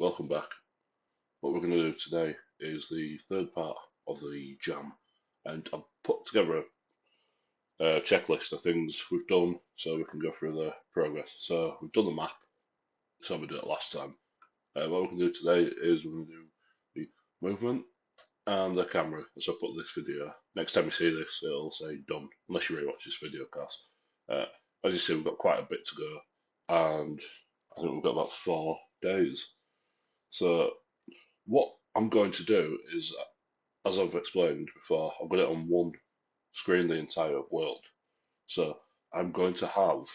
welcome back. What we're going to do today is the third part of the jam, and I've put together a checklist of things we've done so we can go through the progress. So we've done the map, so we did it last time. What we can do today is we're going to do the movement and the camera. So I put this video. Next time you see this, it'll say done, unless you rewatch this video, cast. Uh, as you see, we've got quite a bit to go, and I think we've got about 4 days. So what I'm going to do is, as I've explained before, I've got it on one screen, the entire world. So I'm going to have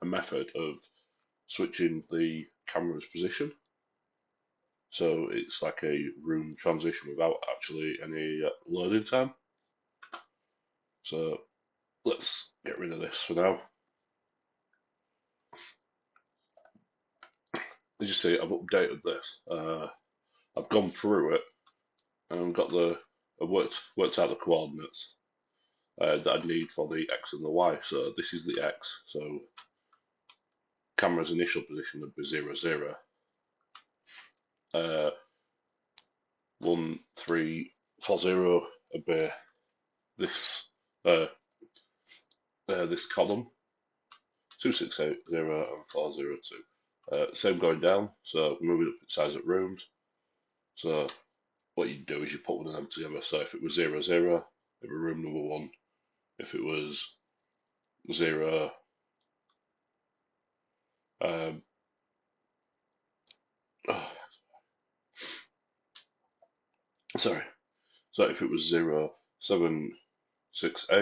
a method of switching the camera's position. So it's like a room transition without actually any loading time. So let's get rid of this for now. As you see, I've updated this. I've gone through it and got worked out the coordinates that I'd need for the X and the Y. So this is the X. So camera's initial position would be 0, 0. 1, 3, 4, 0 would be this this column. 2, 6, 8, 0 and 4, 0, 2. Same going down. So moving up in size of rooms. So what you do is you put one of them together. So if it was 0, 0, it'd be room number 1. If it was 0, um, oh, sorry. So if it was 0, 7, 6, 8,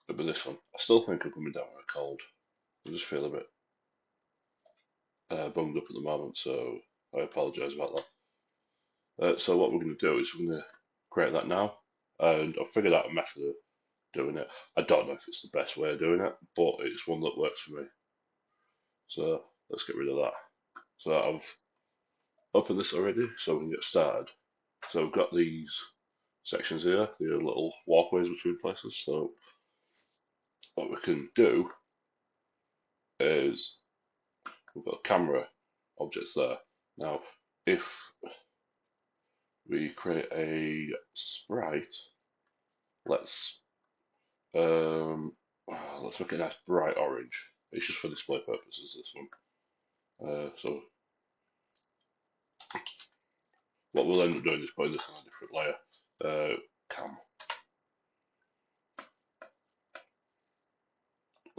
it'd be this one. I still think I'm coming down with a cold. I just feel a bit bunged up at the moment, so I apologise about that. So what we're going to do is we're going to create that now, and I've figured out a method of doing it. I don't know if it's the best way of doing it, but it's one that works for me. So let's get rid of that. So I've opened this already, so we can get started. So we've got these sections here, the little walkways between places. So what we can do is we've got a camera object there. Now, if we create a sprite, let's let's make it a nice bright orange. It's just for display purposes, this one. So what we'll end up doing is putting this on a different layer. Cam.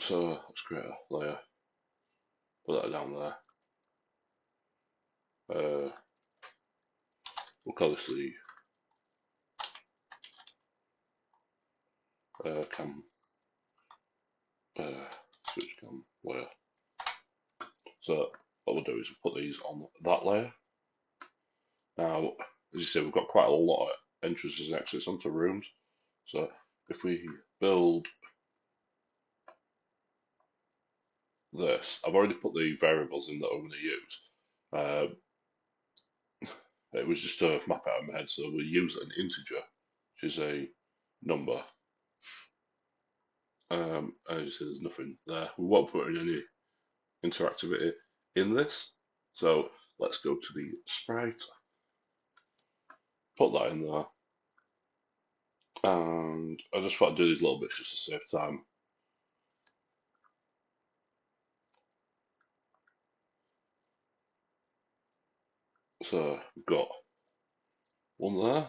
So let's create a layer. Put that down there. We'll call this the cam switch cam layer. So what we'll do is we'll put these on that layer. Now, as you see, we've got quite a lot of entrances and exits onto rooms. So if we build this, I've already put the variables in that I'm going to use. It was just to map out in my head, so we'll use an integer, which is a number. As you see, there's nothing there. We won't put in any interactivity in this. So let's go to the sprite, put that in there, and I just thought I'd do these little bits just to save time. So we've got one there,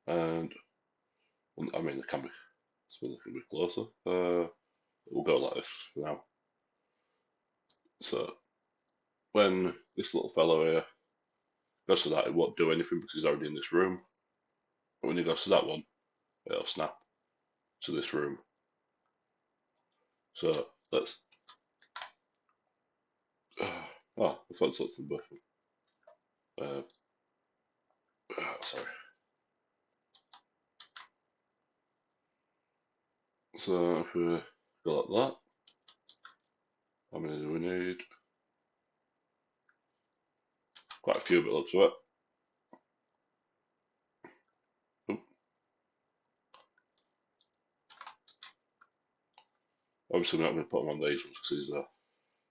and I mean, the camera can be closer. We'll go like this for now. So when this little fellow here goes to that, it won't do anything because he's already in this room. But when he goes to that one, it'll snap to this room. So let's. Oh, I thought that's the buffer. Sorry. So if we go like that, how many do we need? Quite a few, but let's do it. Oop. Obviously, we're not going to put them on these ones because these are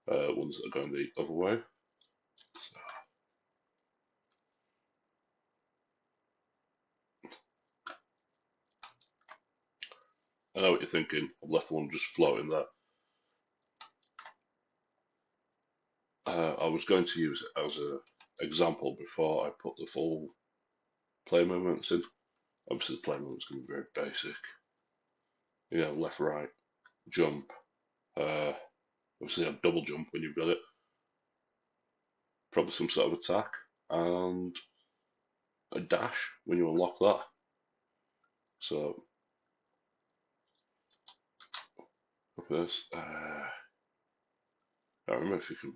ones that are going the other way. So, I know what you're thinking. I've left one just floating there. I was going to use it as an example before I put the full play movements in. Obviously, the play movements going to be very basic. You know, left, right, jump. Obviously, a double jump when you've got it. Probably some sort of attack and a dash when you unlock that. So, look at this. I don't remember if you can.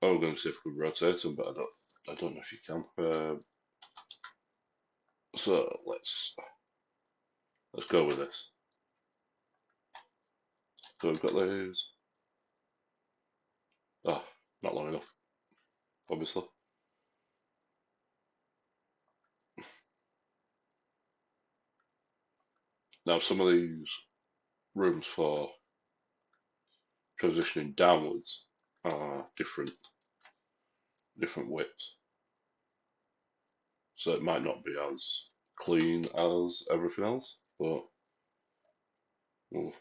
I was going to see if we could rotate them, but I don't know if you can. So let's go with this. So we've got these. Ah, not long enough, obviously. Now some of these rooms for transitioning downwards are different widths, so it might not be as clean as everything else, but we'll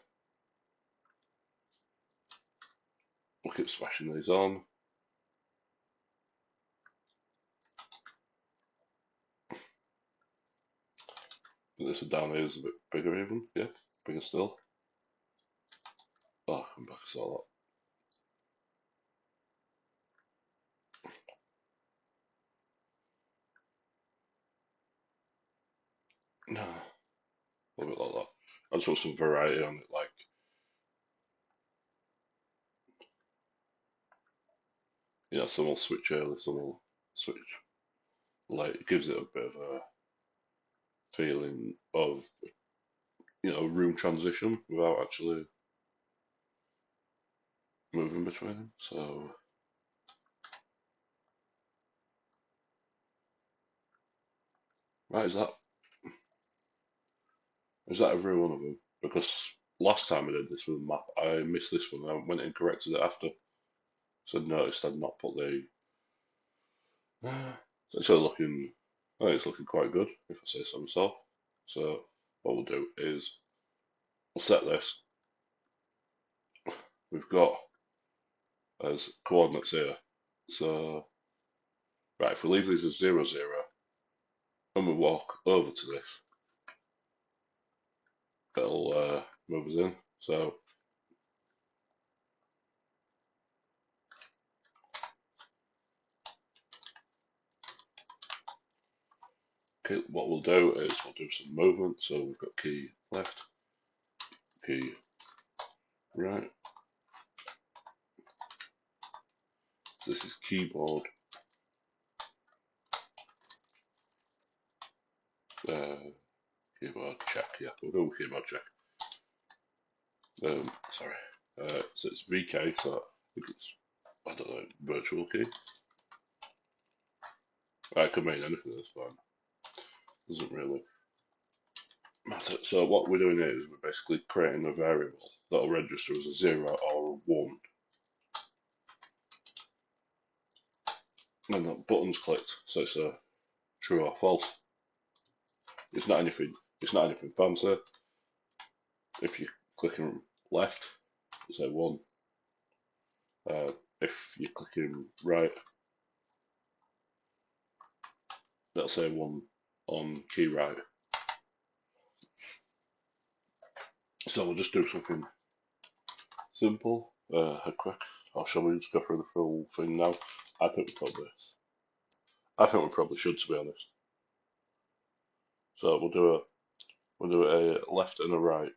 keep smashing these on. This one down here is a bit bigger even, yeah, bigger still. Oh, come back, I saw that. No, a little bit like that. I just want some variety on it, like, you know, some will switch early, some will switch late. It gives it a bit of a feeling of, you know, room transition without actually moving between them. So, right, is that every one of them? Because last time I did this with a map, I missed this one. I went and corrected it after. So I noticed I'd not put the. So it's looking. I think it's looking quite good, if I say so myself. So what we'll do is we'll set this. We've got as coordinates here. So right, if we leave these as 0, 0, and we walk over to this, it'll move us in. So okay, what we'll do is we'll do some movement. So we've got key left, key right. So this is keyboard. Keyboard check. Yeah, we'll go with keyboard check. Sorry. So it's VK. So I think it's, I don't know, virtual key. It could mean anything at this point. Doesn't really matter. So what we're doing here is we're basically creating a variable that'll register as a 0 or a 1. And that button's clicked, so it's a true or false. It's not anything. It's not anything fancy. If you're clicking left, it's a 1. If you're clicking right, that'll say 1 on key right. So we'll just do something simple, quick. Or shall we just go through the full thing now? I think I think we probably should, to be honest. So we'll do a left and a right.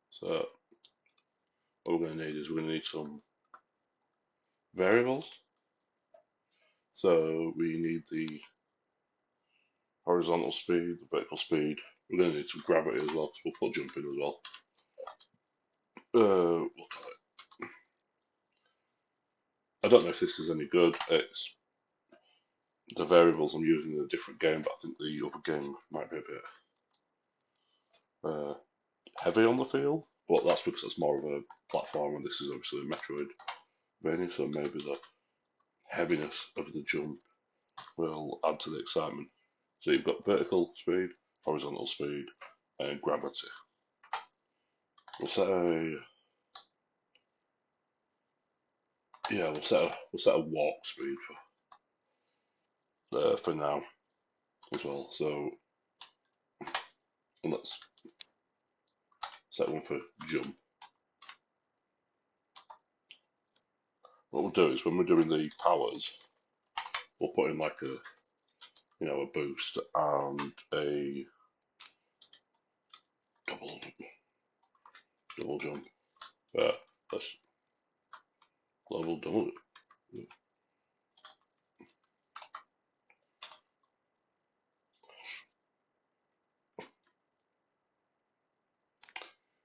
So what we're going to need is we're going to need some variables. So we need the horizontal speed, the vertical speed. We're going to need some gravity as well, because we'll put jump in as well. We'll call it. I don't know if this is any good. It's the variables I'm using in a different game, but I think the other game might be a bit heavy on the field. but that's because it's more of a platform, and this is obviously a Metroidvania, so maybe the heaviness of the jump will add to the excitement. So you've got vertical speed, horizontal speed, and gravity. We'll set a we'll set a walk speed for now as well. So and let's set one for jump. What we'll do is when we're doing the powers, we'll put in like a boost and a double jump. Let's global double.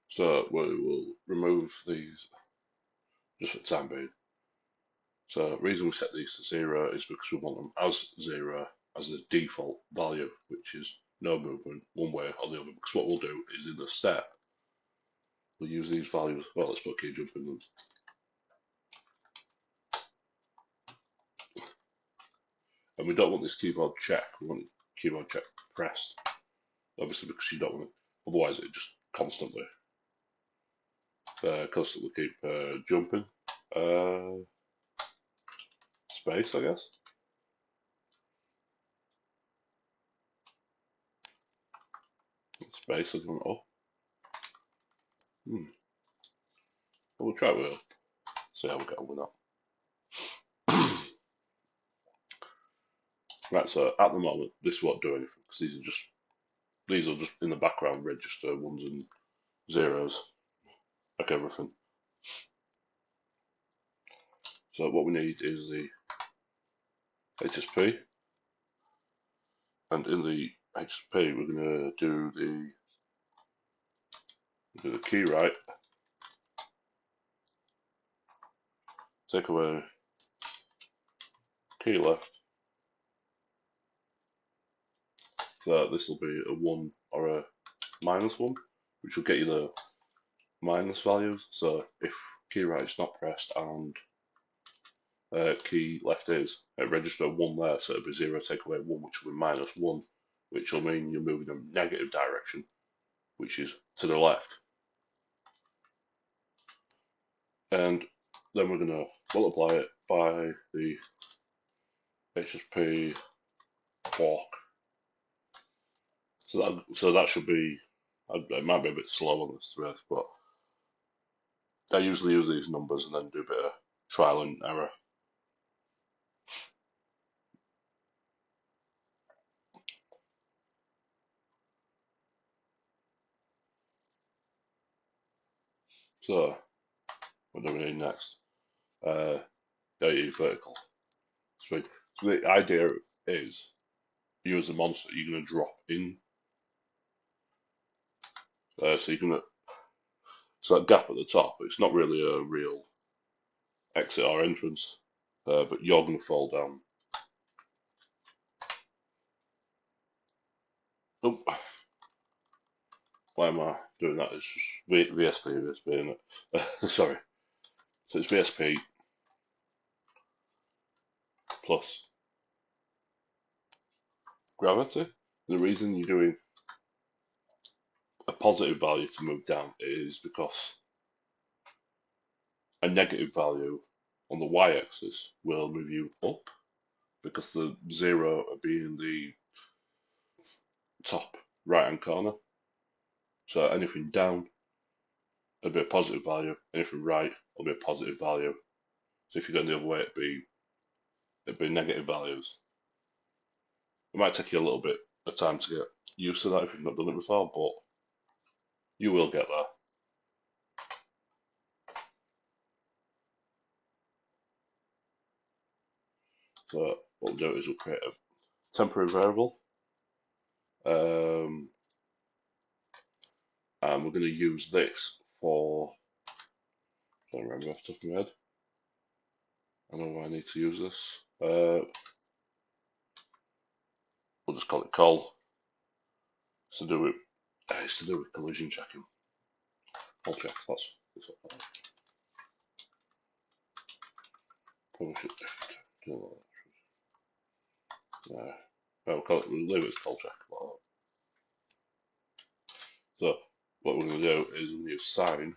So we will remove these just for the time being. So the reason we set these to 0 is because we want them as 0 as the default value, which is no movement one way or the other. Because what we'll do is in the step, we'll use these values. Well, let's put key jump in them. And we don't want this keyboard check. We want the keyboard check pressed, obviously, because you don't want it. Otherwise, it just constantly keep jumping. Space, I guess. Space is going up. We'll try it with see how we get on with that. Right, so at the moment, this won't do anything because these will just in the background register ones and zeros, like everything. So what we need is the HSP, and in the HSP we're going to do the key right, take away key left. So this will be a 1 or a -1, which will get you the minus values. So if key right is not pressed and key left is, register 1 there, so it'll be 0, take away 1, which will be -1, which will mean you're moving in a negative direction, which is to the left. And then we're going to multiply it by the HSP walk. So that should be, it might be a bit slow on this thread, but I usually use these numbers and then do a bit of trial and error. So what do we need next? Vertical speed. So the idea is, you as a monster, you're going to drop in. So you're going to, so that gap at the top, it's not really a real exit or entrance, but you're going to fall down. Oh, why am I doing that? It's just VSP, isn't it? Sorry. So it's VSP plus gravity. The reason you're doing a positive value to move down is because a negative value on the y-axis will move you up, because the 0 will be in the top right hand corner. So anything down will be a positive value, anything right will be a positive value. So if you go the other way, it'd be negative values. It might take you a little bit of time to get used to that if you've not done it before, but you will get there. So what we'll do is we'll create a temporary variable, and we're going to use this for, I don't remember off the top of my head. I know why I need to use this. We'll just call it call. It's to do with collision checking. I'll check. That's what probably should do that. We'll leave it as call check. So what we're going to do is we'll use sign,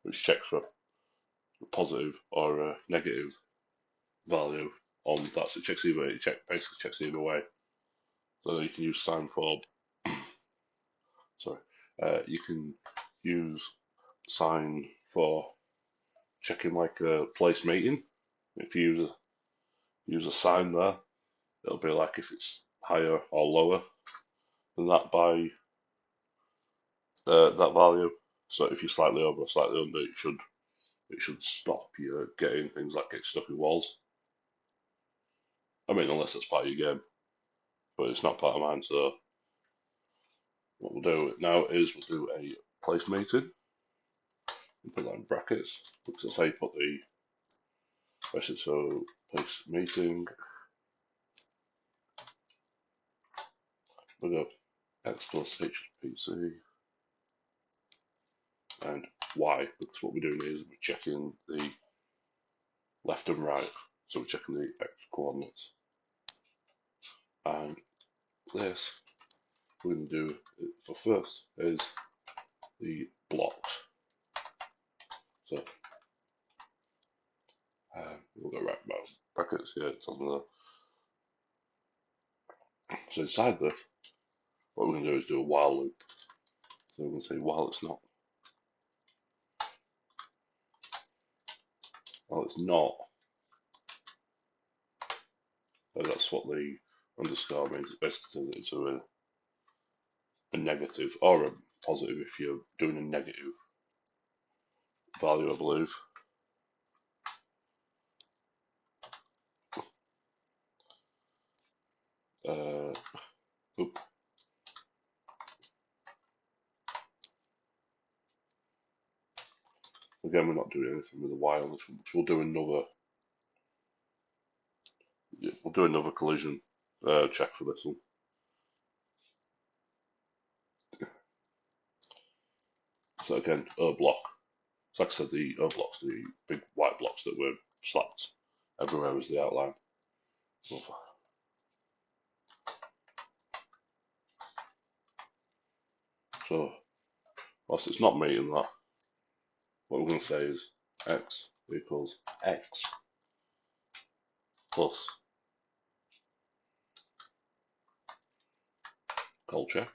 which checks for a positive or a negative value on that. So it checks either way. Basically checks either way. So you can use sign for. Sorry, you can use sign for checking like a place meeting. If you use a sign there, it'll be like if it's higher or lower than that by that value. So if you're slightly over or slightly under, it should stop you getting things like getting stuck in walls. I mean, unless it's part of your game, but it's not part of mine. So what we'll do now is we'll do a place meeting. We'll put that in brackets because that's how you put the question. So place meeting. We'll go x plus Pt3 and y, because what we're doing is we're checking the left and right, so we're checking the x coordinates. And this we're going to do for first is the blocks. So we'll go right about brackets here. It's on the. So inside this, what we're going to do is do a while loop. So we're going to say while it's not. That's what the underscore means. It basically says it's a negative or a positive if you're doing a negative value, I believe. Again, we're not doing anything with a Y on this one, but we'll do another collision check for this one. So again, block. So like I said, the blocks, the big white blocks that were slapped everywhere as the outline. So whilst it's not meeting that, what we're going to say is x equals x plus call check.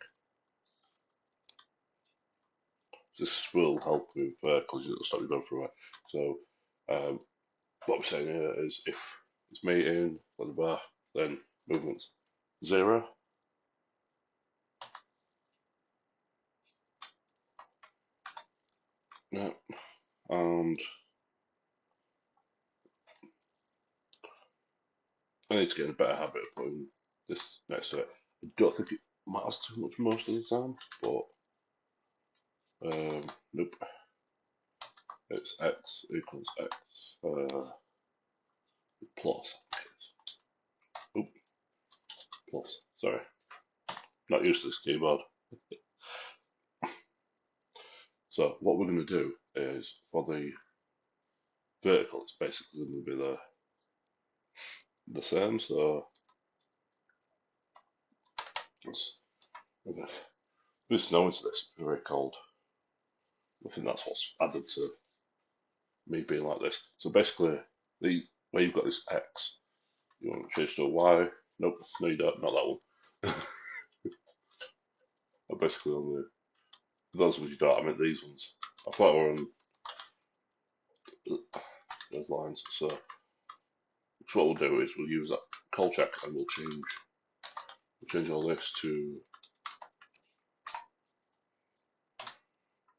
This will help with collision at the start we go through it. So what we're saying here is if it's meeting blah, blah, blah, then movement's 0. Yeah, and I need to get in a better habit of putting this next to it. I don't think it matters too much most of the time, but nope. It's x equals x plus. Oop, plus. Sorry, not used to this keyboard. So what we're going to do is for the vertical, it's basically going to be the same. So let's there's snow into this. It's very cold. I think that's what's added to me being like this. So basically, where you've got this x, you want to change to a y. Nope, no you don't. Not that one. Basically on those ones you don't. I meant these ones. I thought we were on those lines. So what we'll do is we'll use that call check and we'll change all this to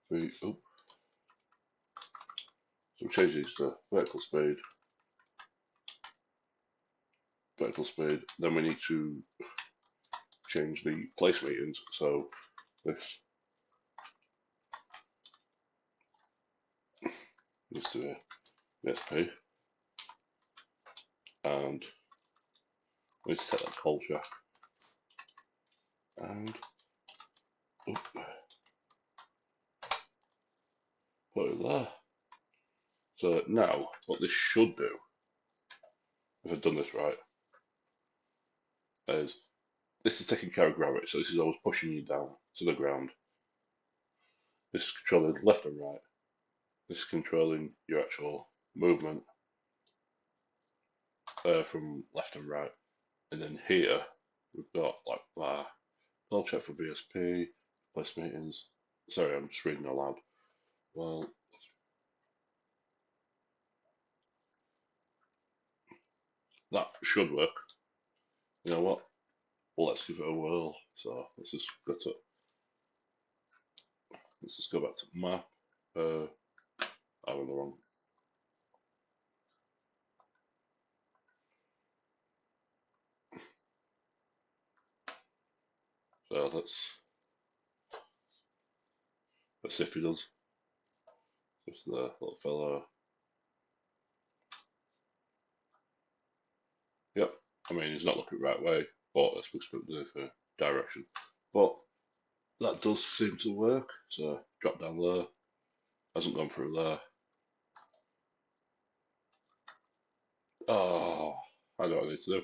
the. So we'll change these to vertical speed. Then we need to change the place meetings. So this needs to be SP, and we need to take that call check and put it there. So now, what this should do, if I've done this right, is this is taking care of gravity, so this is always pushing you down to the ground. This is controlling left and right. This is controlling your actual movement from left and right. And then here, we've got like that. I'll check for BSP, place meetings. Sorry, I'm just reading aloud. Well, that should work. You know what? Well, let's give it a whirl. So let's just go back to map. I'm in the wrong. So let's see if he does. If the little fellow. Yep. I mean, he's not looking the right way, but that's supposed to do for direction. But that does seem to work. So drop down there. Hasn't gone through there. Oh, I know what I need to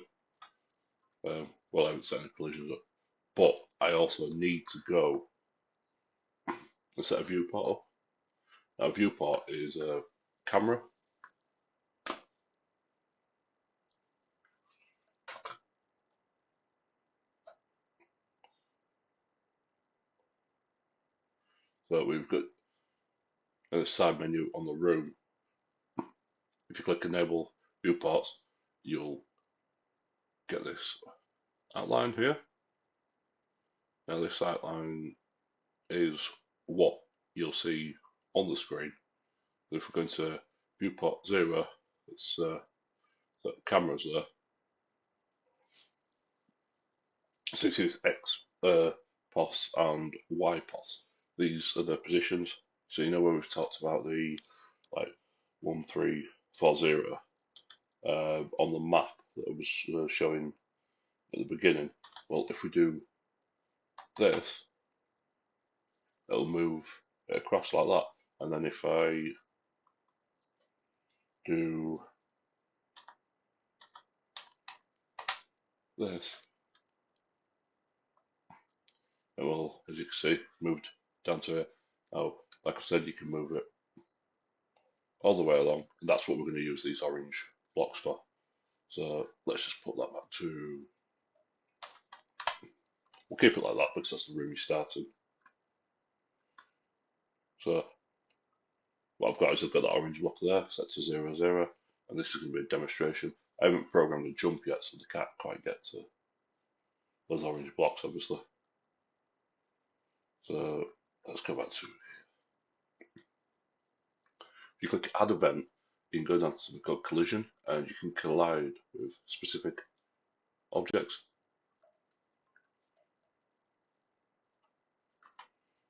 do. Well, I haven't set any collisions up, but I also need to go and set a viewport up. Now, viewport is a camera. So we've got a side menu on the room. If you click enable viewports, you'll get this outline here. Now, this outline is what you'll see on the screen. If we're going to viewport 0, it's the cameras there. So it is X POS and Y POS. These are the positions. So you know where we've talked about the like 1340 on the map that I was showing at the beginning. Well, if we do this, it'll move it across like that. And then if I do this, it will, as you can see, moved down to it. Now, like I said, you can move it all the way along. And that's what we're going to use these orange blocks for. So let's just put that back to, we'll keep it like that because that's the room you started. So what I've got is I've got that orange block there, set to 0, 0, and this is going to be a demonstration. I haven't programmed a jump yet, so they can't quite get to those orange blocks, obviously. So let's go back to, if you click add event, you can go down to something called collision, and you can collide with specific objects.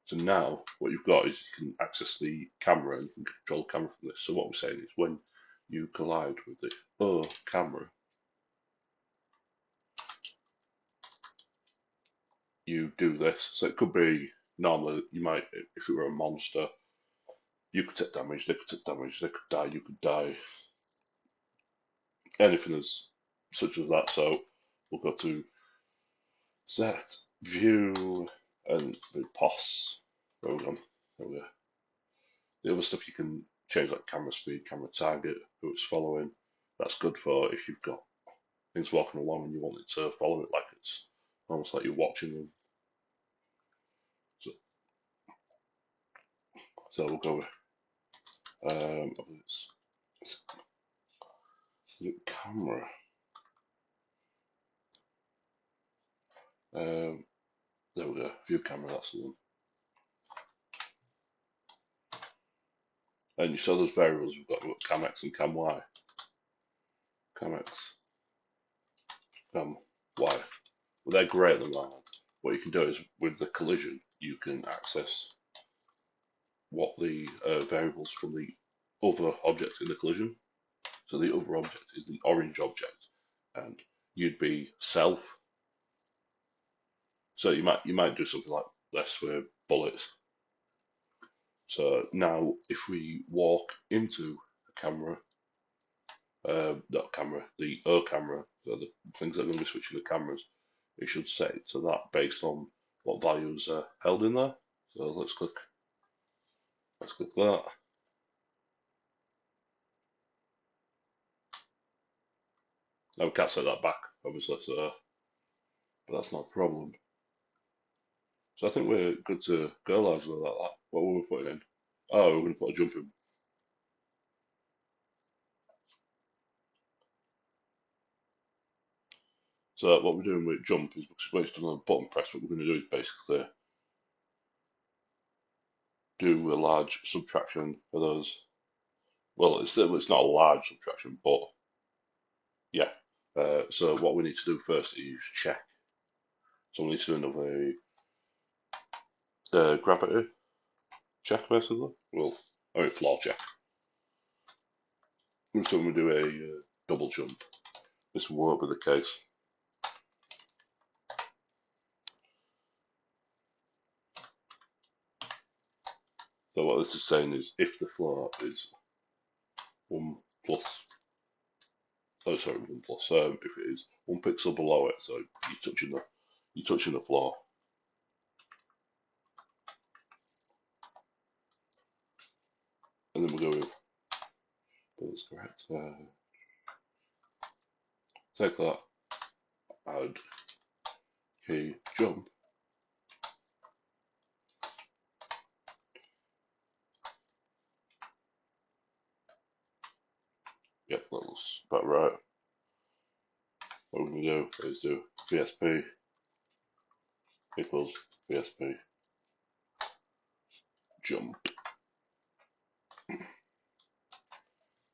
So now what you've got is you can access the camera and you can control the camera from this. So what we're saying is when you collide with the camera, you do this. So it could be normally, you might, if it were a monster, you could take damage, they could take damage, they could die, you could die. Anything as such as that. So we'll go to set, view, and the POS. There we go. There we go. The other stuff you can change like camera speed, camera target, who it's following. That's good for if you've got things walking along and you want it to follow it like it's almost like you're watching them. So we'll go with is it camera? There we go, view camera, that's the one. And you saw those variables we've got cam X and cam Y. Cam X, cam Y. Well, they're great at the moment. What you can do is with the collision, you can access what the variables from the other object in the collision. So the other object is the orange object, and you'd be self. So you might do something like this with bullets. So now if we walk into a camera, not camera, the camera, so the things that are going to be switching the cameras, it should set it to that based on what values are held in there. So let's click that. Now we can't set that back, obviously, so but that's not a problem. So I think we're good to go largely like that. What were we putting in? Oh, we're going to put a jump in. So what we're doing with jump is because it's based on a button press, what we're going to do is basically do a large subtraction for those. Well, it's not a large subtraction, but yeah. So what we need to do first is check. So we need to do another gravity check, basically. Well, I mean floor check. So when we do a double jump, this won't be the case. So what this is saying is if the floor is 1 plus, oh sorry, 1 plus, if it is 1 pixel below it, so you're touching the floor. And then we'll go with, that's correct, take that, add key jump. Yep, that looks about right. What we're going to do is do VSP equals VSP jump.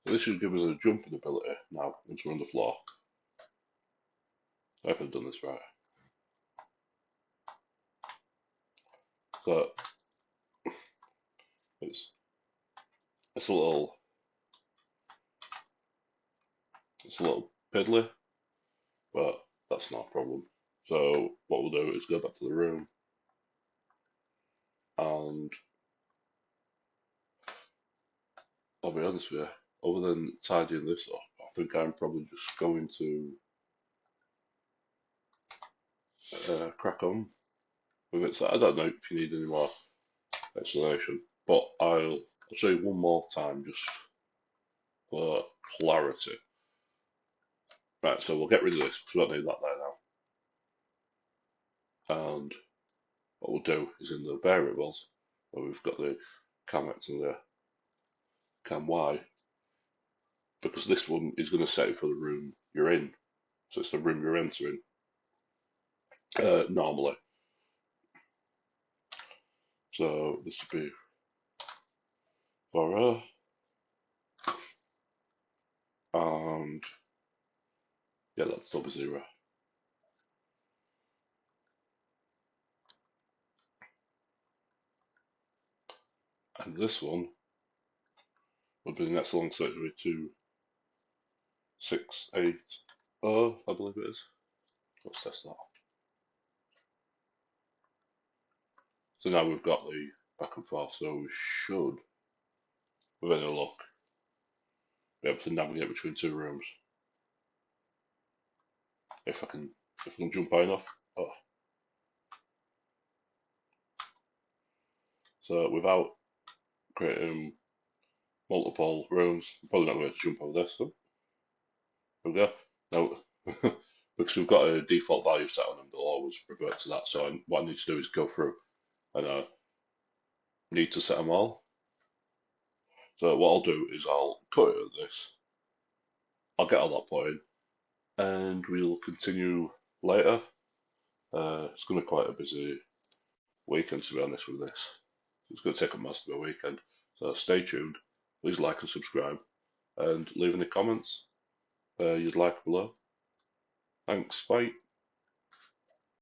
So this should give us a jumping ability now once we're on the floor. I hope I've done this right. So it's a little piddly, but that's not a problem. So what we'll do is go back to the room and I'll be honest with you, other than tidying this up, I think I'm probably just going to crack on with it. So I don't know if you need any more explanation, but I'll show you one more time just for clarity. Right, so we'll get rid of this because we don't need that there now. And what we'll do is in the variables, where we've got the cam X and the cam Y, because this one is going to set it for the room you're in. So it's the room you're entering normally. So this would be for and yeah, that's still be 0. And this one would be the next long, so it would be 2680, I believe it is. Let's test that. So now we've got the back and forth, so we should, with any luck, be able to navigate between 2 rooms. If I can jump high enough. Oh. So without creating multiple rooms, I'm probably not going to jump over this. So there we go. Now, because we've got a default value set on them, they'll always revert to that. So what I need to do is go through and I need to set them all. So what I'll do is I'll cut it at this. I'll get all that put in, and we'll continue later. It's going to be quite a busy weekend, to be honest with this. It's going to take up most of the weekend. So stay tuned. Please like and subscribe, and leave any comments you'd like below. Thanks. Bye.